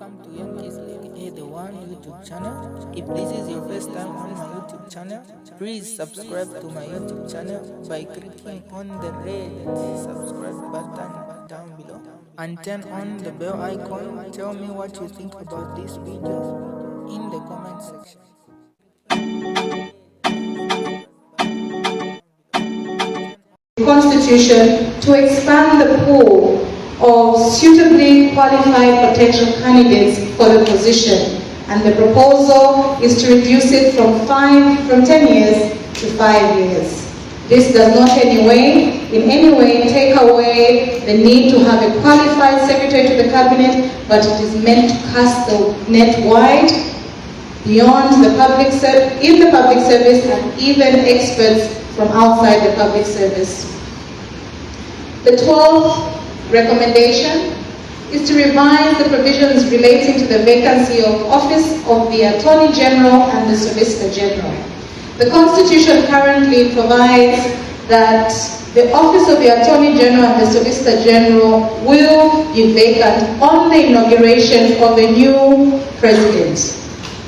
welcome to Youngest Lake the One YouTube channel. If this is your first time on my YouTube channel, please subscribe to my YouTube channel by clicking on the red subscribe button down below and turn on the bell icon. Tell me what you think about this video in the comment section. Constitution to expand the pool of suitably qualified potential candidates for the position, and the proposal is to reduce it from 10 years to 5 years. This does not in any way take away the need to have a qualified secretary to the cabinet, but it is meant to cast the net wide beyond the public in the public service and even experts from outside the public service. The 12th recommendation is to revise the provisions relating to the vacancy of office of the Attorney General and the Solicitor General. The Constitution currently provides that the office of the Attorney General and the Solicitor General will be vacant on the inauguration of a new president.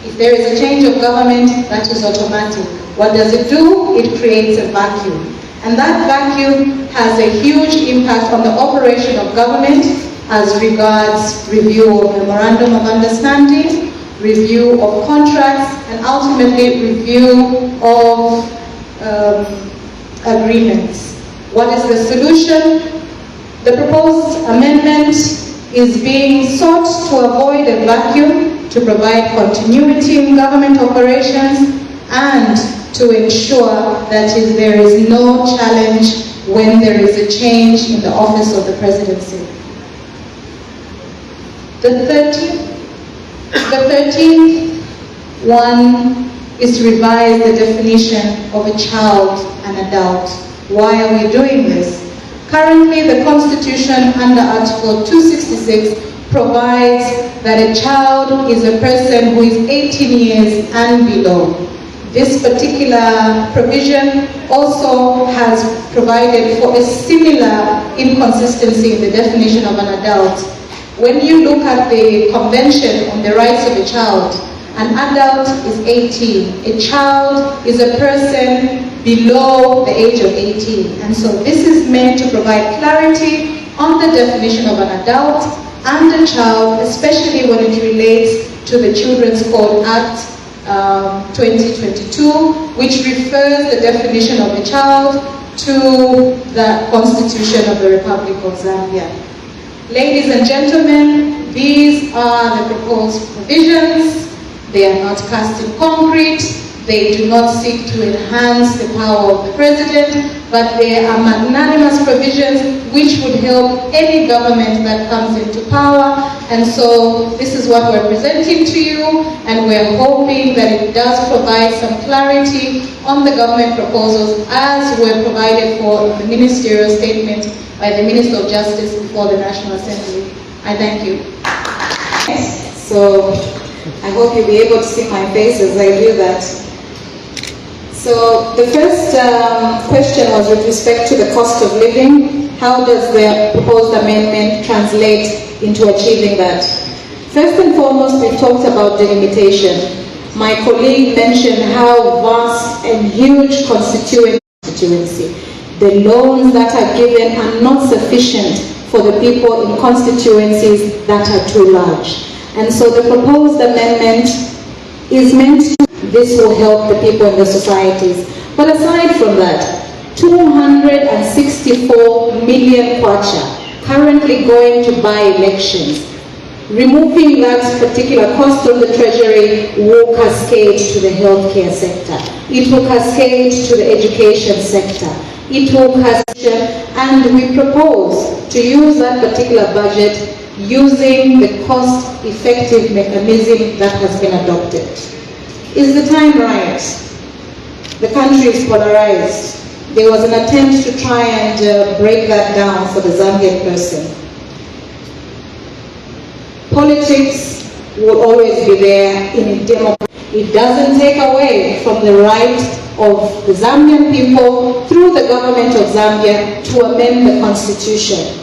If there is a change of government, that is automatic. What does it do? It creates a vacuum. And that vacuum has a huge impact on the operation of government as regards review of memorandum of understanding, review of contracts, and ultimately review of agreements. What is the solution? The proposed amendment is being sought to avoid a vacuum, to provide continuity in government operations, and to ensure that there is no challenge when there is a change in the office of the presidency. The 13th one is to revise the definition of a child and adult. Why are we doing this? Currently, the Constitution under Article 266 provides that a child is a person who is 18 years and below. This particular provision also has provided for a similar inconsistency in the definition of an adult. When you look at the Convention on the Rights of a Child, an adult is 18. A child is a person below the age of 18. And so this is meant to provide clarity on the definition of an adult and a child, especially when it relates to the Children's Code Act 2022, which refers the definition of a child to the Constitution of the Republic of Zambia. Ladies and gentlemen, these are the proposed provisions. They are not cast in concrete. They do not seek to enhance the power of the president, but they are magnanimous provisions which would help any government that comes into power. And so this is what we're presenting to you, and we're hoping that it does provide some clarity on the government proposals as were provided for in the ministerial statement by the Minister of Justice before the National Assembly. I thank you. So I hope you'll be able to see my face as I do that. So the first question was with respect to the cost of living. How does the proposed amendment translate into achieving that? First and foremost, we've talked about delimitation. My colleague mentioned how vast and huge constituency. The loans that are given are not sufficient for the people in constituencies that are too large. And so the proposed amendment is meant to, this will help the people in the societies. But aside from that, 264 million kwacha currently going to buy elections. Removing that particular cost of the treasury will cascade to the healthcare sector. It will cascade to the education sector. It will cascade, and we propose to use that particular budget using the cost-effective mechanism that has been adopted. Is the time right? The country is polarized. There was an attempt to try and break that down for the Zambian person. Politics will always be there in a democracy. It doesn't take away from the right of the Zambian people through the government of Zambia to amend the constitution.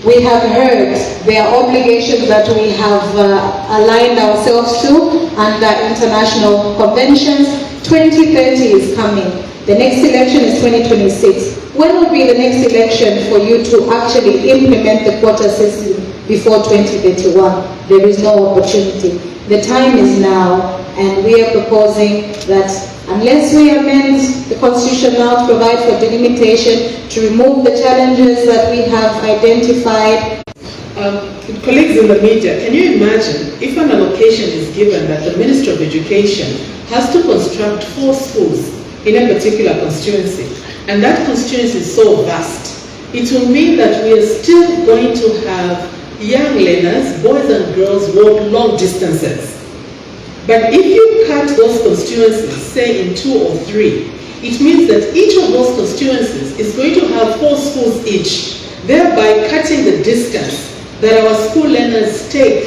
We have heard there are obligations that we have aligned ourselves to under international conventions. 2030 is coming. The next election is 2026. When will be the next election for you to actually implement the quota system before 2031? There is no opportunity. The time is now, and we are proposing that unless we amend the Constitution now to provide for delimitation, to remove the challenges that we have identified. Colleagues in the media, can you imagine if an allocation is given that the Minister of Education has to construct 4 schools in a particular constituency, and that constituency is so vast? It will mean that we are still going to have young learners, boys and girls, walk long distances. But if you cut those constituencies, say in 2 or 3, it means that each of those constituencies is going to have 4 schools each, thereby cutting the distance that our school learners take.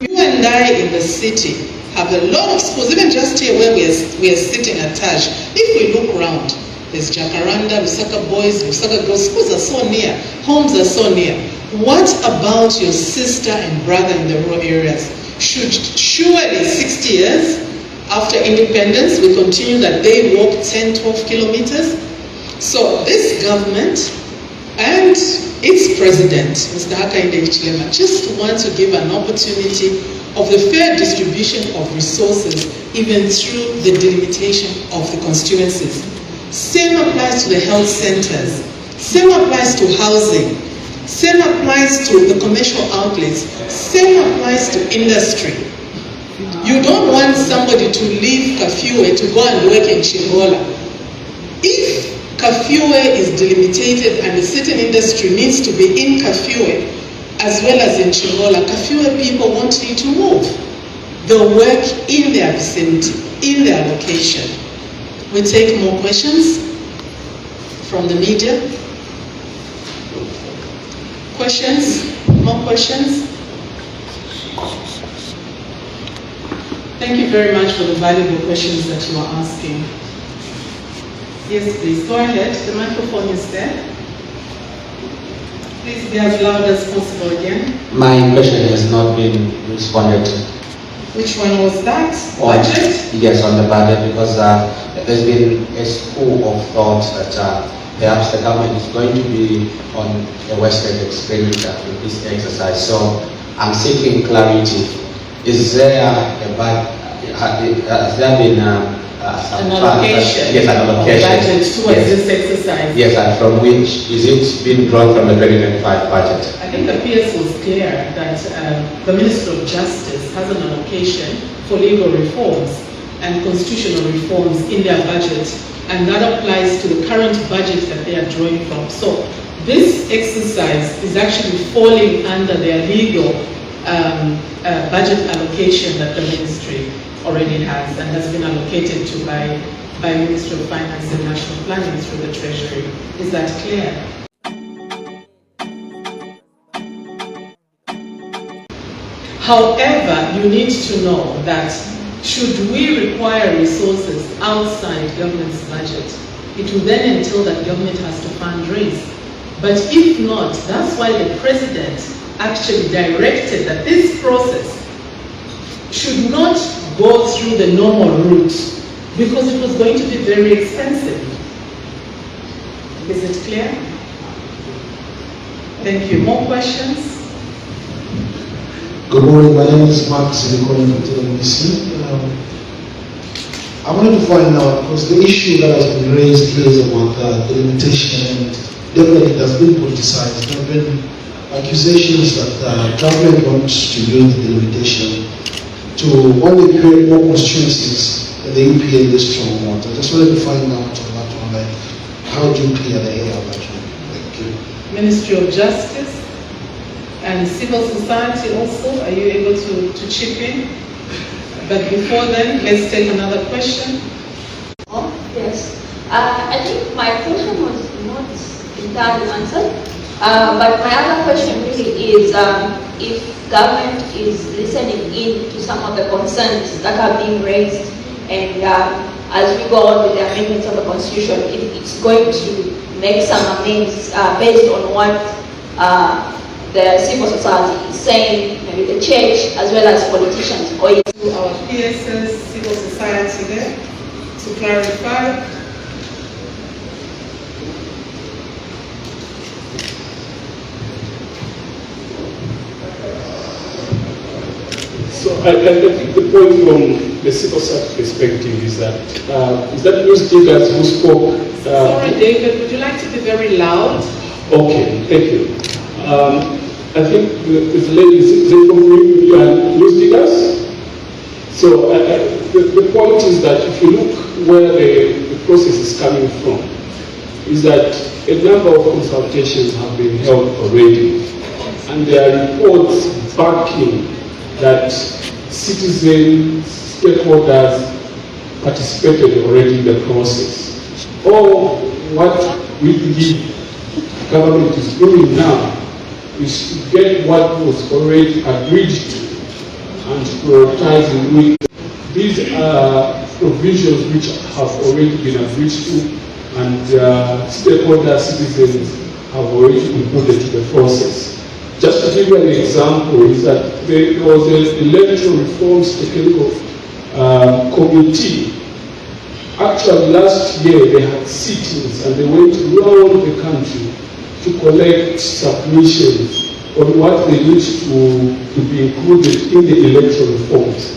You and I in the city have a lot of schools, even just here where we are sitting at Taj. If we look around, there's Jacaranda, Lusaka boys, Lusaka girls, schools are so near, homes are so near. What about your sister and brother in the rural areas? Should surely 60 years after independence we continue that they walk 10, 12 kilometers? So this government and its president, Mr. Hakainde Hichilema, just want to give an opportunity of the fair distribution of resources even through the delimitation of the constituencies. Same applies to the health centers, same applies to housing, same applies to the commercial outlets, same applies to industry. You don't want somebody to leave Kafue to go and work in Chigola. If Kafue is delimitated and a certain industry needs to be in Kafue as well as in Chigola, Kafue people won't need to move. They'll work in their vicinity, in their location. We take more questions from the media. Questions? More questions? Thank you very much for the valuable questions that you are asking. Yes, please, go ahead. The microphone is there. Please be as loud as possible again. My question has not been responded to. Which one was that? Budget? Yes, on the budget, because there's been a school of thought that perhaps the government is going to be on a wasted expenditure with this exercise. So I'm seeking clarity. Is there has there been an allocation? Yes, an allocation. Budget towards this exercise? Yes, and from which is it being drawn from the 2025 budget? I think the PS was clear that the Minister of Justice has an allocation for legal reforms and constitutional reforms in their budget, and that applies to the current budget that they are drawing from. So this exercise is actually falling under their legal budget allocation that the ministry already has and has been allocated to by Ministry of Finance and National Planning through the Treasury. Is that clear? However, you need to know that should we require resources outside government's budget, it will then entail that government has to fundraise. But if not, that's why the president actually directed that this process should not go through the normal route because it was going to be very expensive. Is it clear? Thank you. More questions? Good morning, my name is Mark Silicone from TNBC. I wanted to find out, because the issue that has been raised here is about the limitation, and definitely it has been politicized. There have been accusations that government wants to use the delimitation to only create more constituencies that the UPA is strong want. I just wanted to find out on that one, like, how do you clear the air on that one? Thank you. Ministry of Justice and civil society also, are you able to chip in? But before then, let's take another question. Oh, yes. I think my question was not entirely answered. But my other question really is if government is listening in to some of the concerns that are being raised, and as we go on with the amendments of the Constitution, if it's going to make some amendments based on what the civil society is saying, maybe the church as well as politicians, or To our PSS civil society there to clarify. So I think the point from the civil society perspective is that news diggers who spoke. Sorry, David, would you like to be very loud? Okay, thank you. I think the lady is from news diggers. So the point is that if you look where the process is coming from, is that a number of consultations have been held already, and there are reports backing that citizens, stakeholders participated already in the process. Or what we believe government is doing now is to get what was already agreed to and prioritizing with. These are provisions which have already been agreed to, and stakeholder citizens have already included to the process. Just to give you an example, is that there was an electoral reforms technical committee. Actually, last year they had sittings and they went around the country to collect submissions on what they need to be included in the electoral reforms.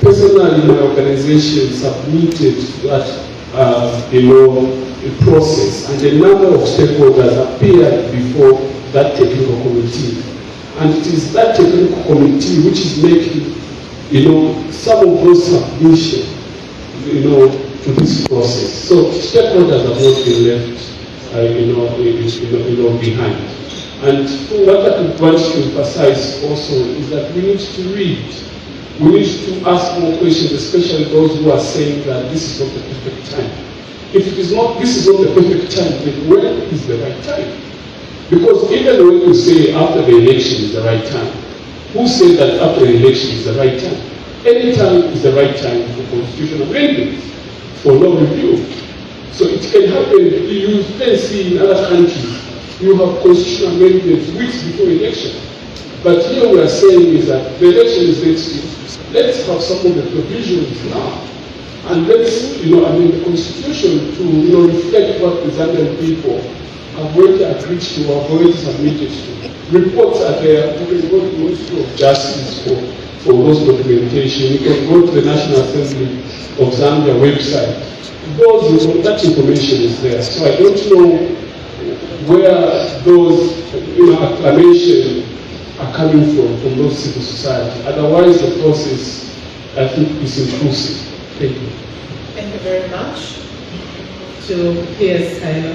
Personally, my organization submitted that a process, and a number of stakeholders appeared before that technical committee. And it is that technical committee which is making, some of those submissions, to this process. So stakeholders have not been left, behind. And what I want to emphasize also is that we need to read. We need to ask more questions, especially those who are saying that this is not the perfect time. If it is not, this is not the perfect time, then when is the right time? Because even when you say after the election is the right time, who said that after the election is the right time? Any time is the right time for constitutional amendments, for law review. So it can happen. You can see in other countries, you have constitutional amendments weeks before election. But here we are saying is that the election is next year. Let's have some of the provisions now. And let's, the constitution to, reflect what the Zambian people have already agreed to, have already submitted to. Reports are there. You can go to the Ministry of Justice for those documentation. You can go to the National Assembly of Zambia website. That information is there. So I don't know where those, acclamations are coming from those civil society. Otherwise, the process, I think, is inclusive. Thank you. Thank you very much. To P.S. Tyler.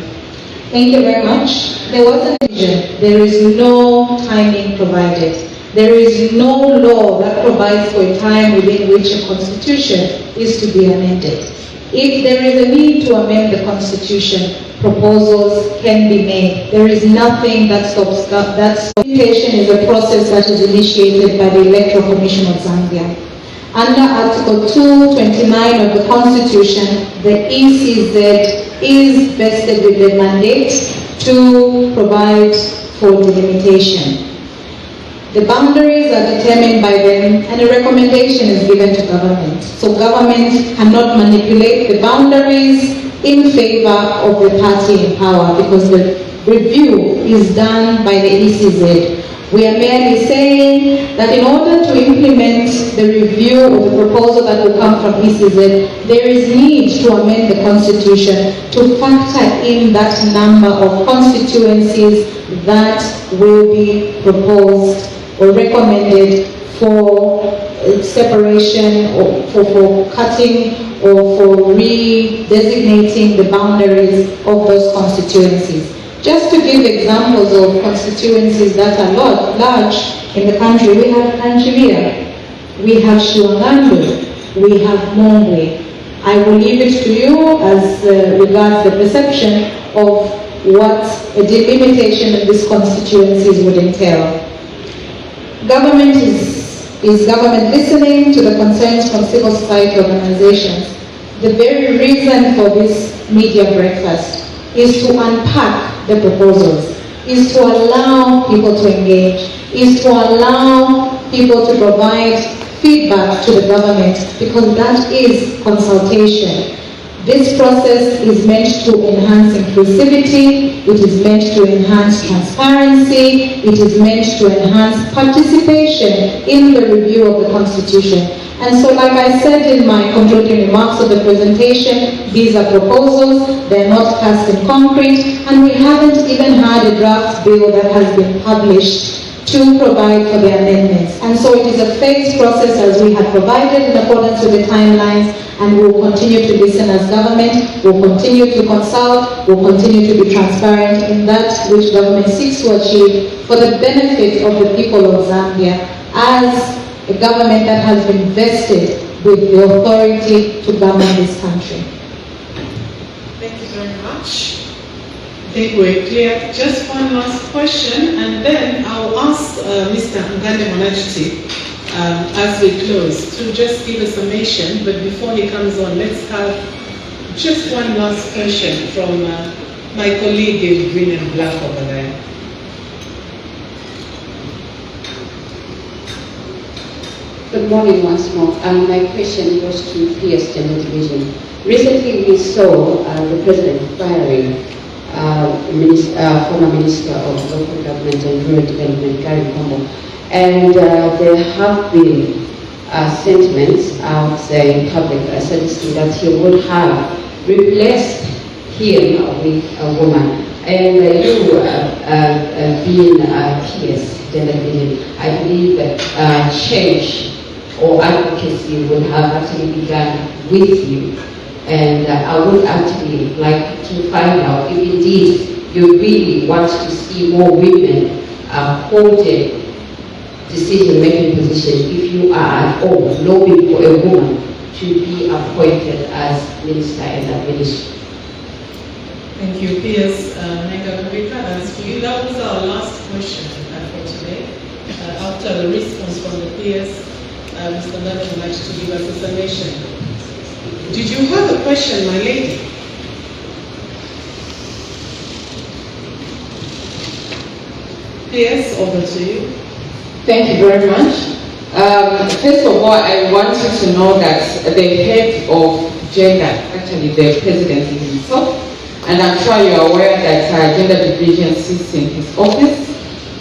Thank you very much. There was a vision. There is no timing provided. There is no law that provides for a time within which a constitution is to be amended. If there is a need to amend the constitution, proposals can be made. There is nothing that stops that. Implementation is a process that is initiated by the Electoral Commission of Zambia. Under Article 229 of the Constitution, the ECZ is vested with the mandate to provide for delimitation. The boundaries are determined by them and a recommendation is given to government. So government cannot manipulate the boundaries in favor of the party in power because the review is done by the ECZ. We are merely saying that in order to implement the review or the proposal that will come from ECZ, there is need to amend the constitution to factor in that number of constituencies that will be proposed or recommended for separation or for cutting or for redesignating the boundaries of those constituencies. Just to give examples of constituencies that are large in the country, we have Kanchivia, we have Shiwangandu, we have Mongwe. I will leave it to you as regards the perception of what a delimitation of these constituencies would entail. Government is government listening to the concerns from civil society organizations. The very reason for this media breakfast is to unpack the proposals. is to allow people to engage, is to allow people to provide feedback to the government, because that is consultation. This process is meant to enhance inclusivity, it is meant to enhance transparency, it is meant to enhance participation in the review of the Constitution. And so, like I said in my concluding remarks of the presentation, these are proposals, they're not cast in concrete, and we haven't even had a draft bill that has been published to provide for the amendments. And so it is a phased process as we have provided in accordance with the timelines, and we'll continue to listen as government, we'll continue to consult, we'll continue to be transparent in that which government seeks to achieve for the benefit of the people of Zambia as a government that has been vested with the authority to govern this country. Thank you very much. I think we're clear. Just one last question, and then I'll ask Mr. Ngande Monajiti, as we close, to just give a summation. But before he comes on, let's have just one last question from my colleague in green and black over there. Good morning once more. My question goes to PS Gender Division. Recently we saw the President firing former Minister of Local Government and Rural Development, Gary Kombo. And there have been sentiments out there in public suggesting that he would have replaced him with a woman. And you being PS Gender Division, I believe that change or advocacy would have actually begun with you. And I would actually like to find out if indeed you really want to see more women holding decision-making positions, if you are at all lobbying for a woman to be appointed as minister in that ministry. Thank you, PS Nenga Kubika. As for you, that was our last question for today. After the response from the PS, Mr. Ngande would like to give us a summation. Did you have a question, my lady? PS, over to you. Thank you very much. First of all, I wanted to know that the head of gender, actually the president himself, and I'm sure you're aware that gender division sits in his office,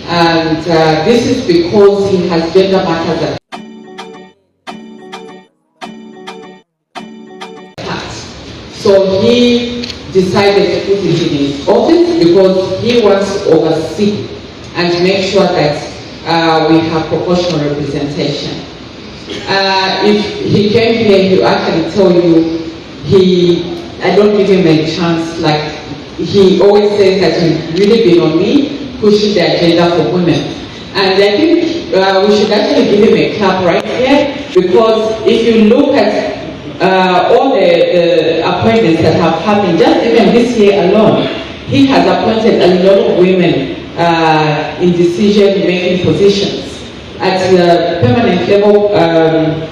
and this is because he has gender matters at heart. So he decided to put it in his office because he wants to oversee and to make sure that we have proportional representation. If he came here, he will actually tell you I don't give him a chance. Like he always says that he's really been on me pushing the agenda for women. And I think we should actually give him a clap right here, because if you look at all the appointments that have happened, just even this year alone, he has appointed a lot of women in decision-making positions at the permanent level,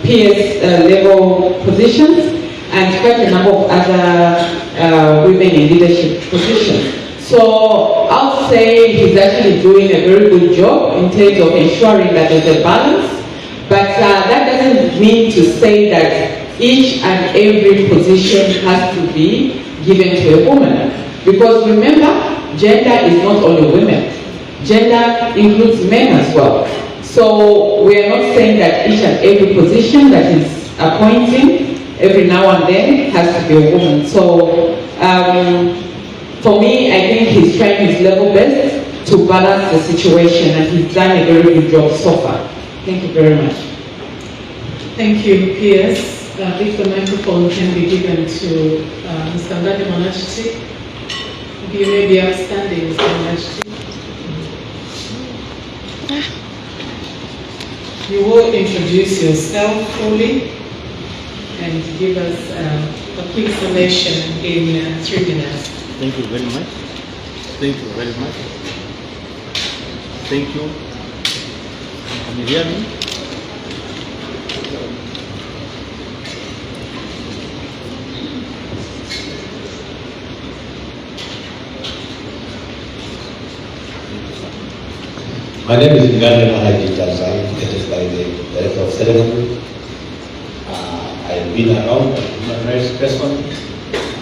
PS level positions, and quite a number of other women in leadership positions. So I'll say he's actually doing a very good job in terms of ensuring that there's a balance, but that doesn't mean to say that each and every position has to be given to a woman. Because remember, gender is not only women. Gender includes men as well. So we are not saying that each and every position that is appointing every now and then has to be a woman. So for me, I think he's trying his level best to balance the situation, and he's done a very good job so far. Thank you very much. Thank you, PS. If the microphone can be given to Mr. Ngande Monajiti. You may be outstanding, Mr. Monajiti. You will introduce yourself fully and give us a quick summation in 3 minutes. Thank you very much. Thank you very much. Thank you. Can you hear me? My name is Ngani Mahadi Tarzan, educated by the Director of Ceremony. I've been around as a human rights person.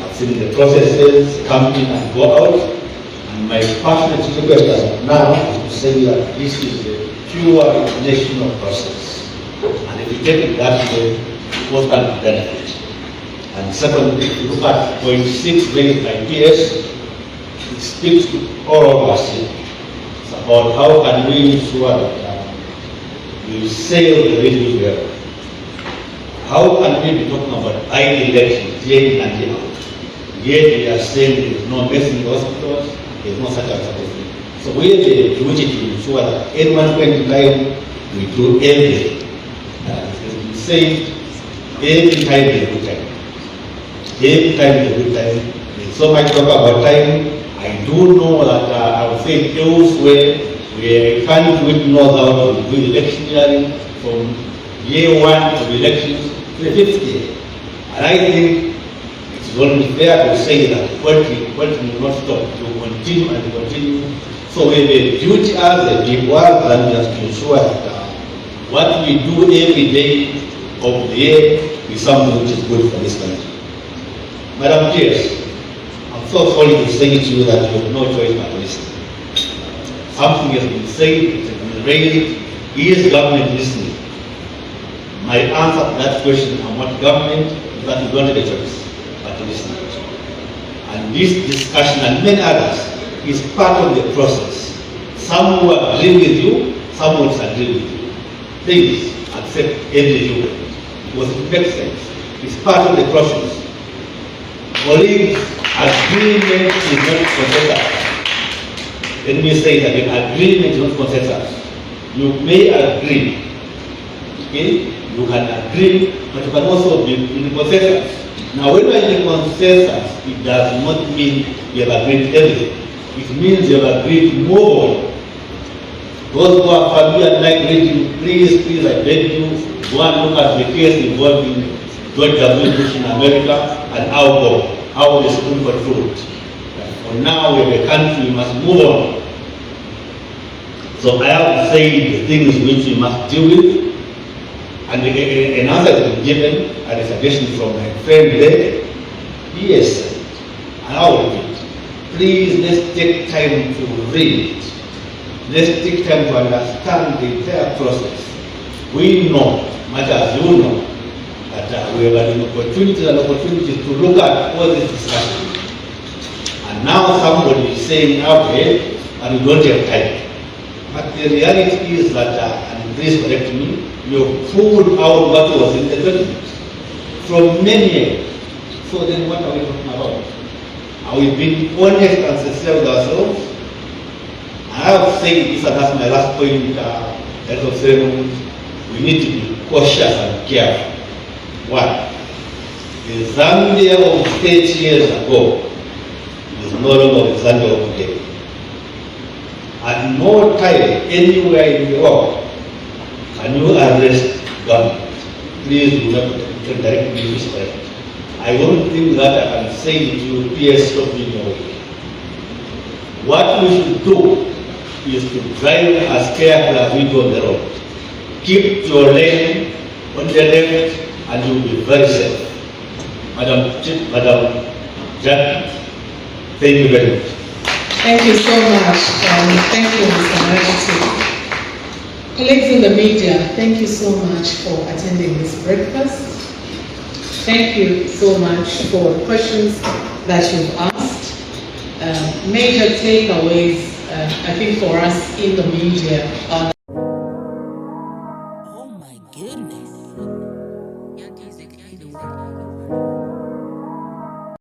I've seen the processes come in and go out. And my passionate request as of now is to say that this is a pure national process. And if you take it that way, both can benefit. And secondly, if you look at point 6 raised by PS, it speaks to all of us here. It's about how can we ensure that we sail the really well. How can we be talking about elections day in and day out? Yet we are saying there is no medicine in the hospitals, there is no such and such a thing. So we have the duty to ensure that at one point in time we do everything. As we say, every time is a good time. Every time is a good time. There's so much talk about time. I do know that I would say elsewhere where a country knows how to do electioneering from year 1 of elections to the 5th year. And I think it's only fair to say that politics will not stop, to continue and continue. So we have a duty as a people and just to ensure that what we do every day of the year is something which is good for this country. Madam Chair, I'm so sorry to say to you that you have no choice but to listen. Something has been said, it has been raised. Is government listening? My answer to that question on what government is that we don't have a choice but to listen. And this discussion and many others is part of the process. Some will agree with you, some will disagree with you. Please accept every view because it makes sense. It's part of the process. Colleagues, agreement is not consensus. Let me say that agreement is not consensus. You may agree, okay? You can agree, but you can also be in consensus. Now, when you are in consensus, it does not mean you have agreed everything. It means you have agreed to move on. Those who are familiar like reading, please, I beg you, go and look at the case involving George W. Bush in America and how the Supreme Court ruled. For now, we have a country, we must move on. So I have to say the things which we must deal with, and an answer has been given at a suggestion from my friend there. Yes, and I will repeat. Please, let's take time to read. Let's take time to understand the entire process. We know, much as you know, that we have an opportunity to look at all this discussion. And now somebody is saying, okay, and we don't have time. But the reality is that, and please correct me, you have pulled out what was in the document from many areas. So then what are we talking about? Are we being honest and sincere with ourselves? I have said this, and that's my last point, head of ceremony. We need to be cautious and careful. One, the Zambia of 30 years ago is no longer the Zambia of today. At no time, anywhere in the world, can you arrest government. Please do not direct me miscorrect. I don't think that I can say to you, PS, stop in your way. What we should do is to drive as careful as we do on the road. Keep your lane on the left and you'll be very safe. Madam Jack, thank you very much. Thank you so much. Thank you, Mr. Maragati. Colleagues in the media, thank you so much for attending this breakfast. Thank you so much for the questions that you've asked. Major takeaways, I think, for us in the media are Oh my goodness.